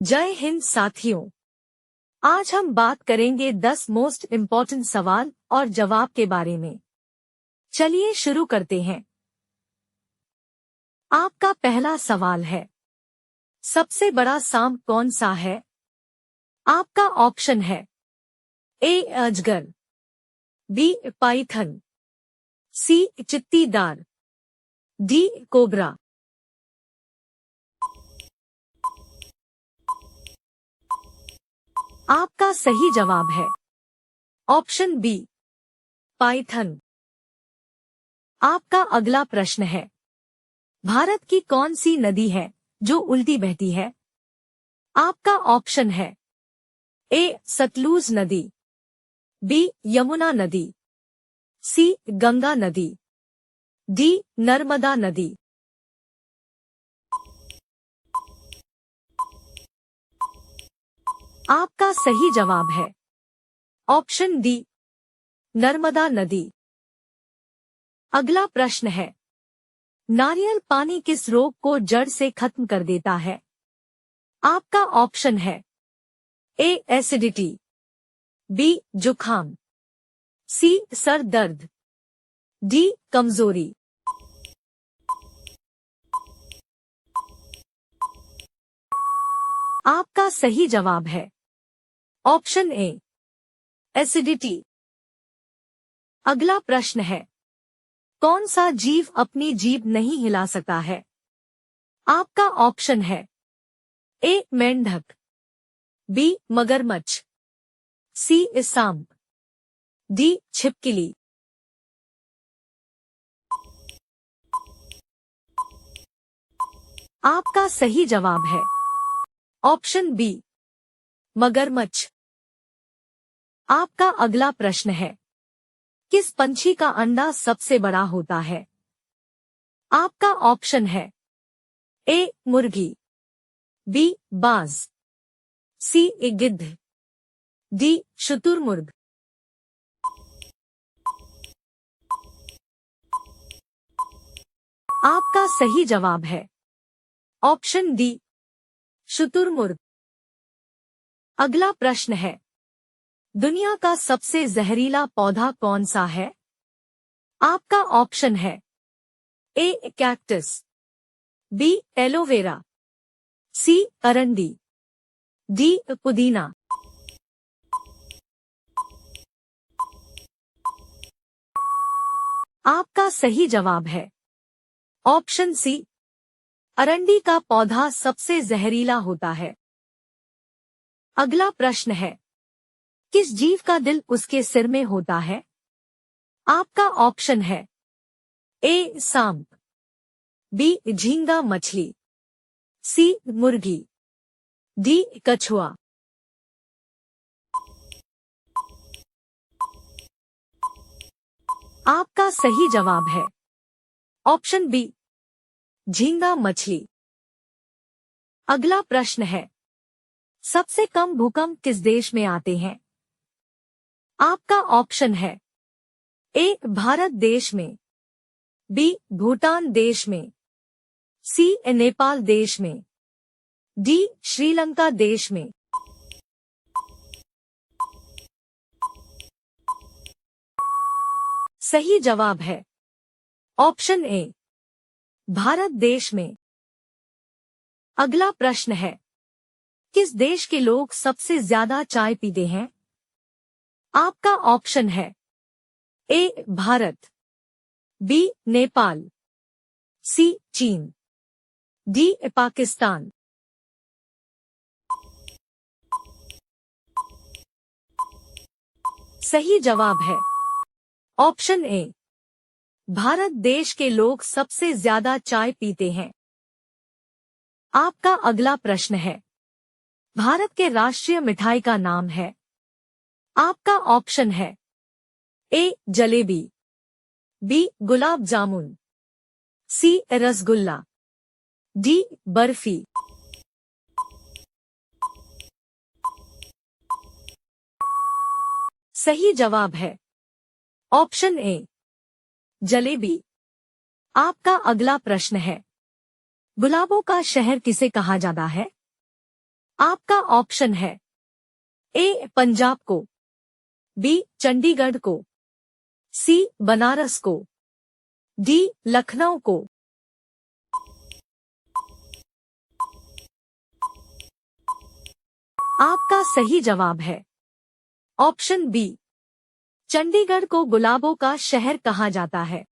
जय हिंद साथियों। आज हम बात करेंगे 10 मोस्ट इम्पॉर्टेंट सवाल और जवाब के बारे में। चलिए शुरू करते हैं। आपका पहला सवाल है, सबसे बड़ा सांप कौन सा है? आपका ऑप्शन है ए अजगर, बी पाइथन, सी चित्तीदार, डी कोबरा। आपका सही जवाब है ऑप्शन बी पाइथन। आपका अगला प्रश्न है, भारत की कौन सी नदी है जो उल्टी बहती है? आपका ऑप्शन है ए सतलुज नदी, बी यमुना नदी, सी गंगा नदी, डी नर्मदा नदी। आपका सही जवाब है ऑप्शन डी नर्मदा नदी। अगला प्रश्न है, नारियल पानी किस रोग को जड़ से खत्म कर देता है? आपका ऑप्शन है ए एसिडिटी, बी जुखाम, सी सर दर्द, डी कमजोरी। आपका सही जवाब है ऑप्शन ए एसिडिटी। अगला प्रश्न है, कौन सा जीव अपनी जीभ नहीं हिला सकता है? आपका ऑप्शन है ए मेंढक, बी मगरमच्छ, सी सांप, डी छिपकली। आपका सही जवाब है ऑप्शन बी मगरमच्छ। आपका अगला प्रश्न है, किस पंछी का अंडा सबसे बड़ा होता है? आपका ऑप्शन है ए मुर्गी, बी बाज, सी गिद्ध, डी शुतुरमुर्ग। आपका सही जवाब है ऑप्शन डी शुतुरमुर्ग। अगला प्रश्न है, दुनिया का सबसे जहरीला पौधा कौन सा है? आपका ऑप्शन है ए कैक्टस, बी एलोवेरा, सी अरंडी, डी पुदीना। आपका सही जवाब है ऑप्शन सी अरंडी का पौधा सबसे जहरीला होता है। अगला प्रश्न है, किस जीव का दिल उसके सिर में होता है? आपका ऑप्शन है ए सांप, बी झींगा मछली, सी मुर्गी, डी कछुआ। आपका सही जवाब है ऑप्शन बी झींगा मछली। अगला प्रश्न है, सबसे कम भूकंप किस देश में आते हैं? आपका ऑप्शन है ए भारत देश में, बी भूटान देश में, सी नेपाल देश में, डी श्रीलंका देश में। सही जवाब है ऑप्शन ए भारत देश में। अगला प्रश्न है, किस देश के लोग सबसे ज्यादा चाय पीते हैं? आपका ऑप्शन है ए भारत, बी नेपाल, सी चीन, डी पाकिस्तान। सही जवाब है ऑप्शन ए भारत देश के लोग सबसे ज्यादा चाय पीते हैं। आपका अगला प्रश्न है, भारत के राष्ट्रीय मिठाई का नाम है? आपका ऑप्शन है ए जलेबी, बी गुलाब जामुन, सी रसगुल्ला, डी बर्फी। सही जवाब है ऑप्शन ए जलेबी। आपका अगला प्रश्न है, गुलाबों का शहर किसे कहा जाता है? आपका ऑप्शन है ए पंजाब को, बी चंडीगढ़ को, सी बनारस को, डी लखनऊ को। आपका सही जवाब है ऑप्शन बी, चंडीगढ़ को गुलाबों का शहर कहा जाता है।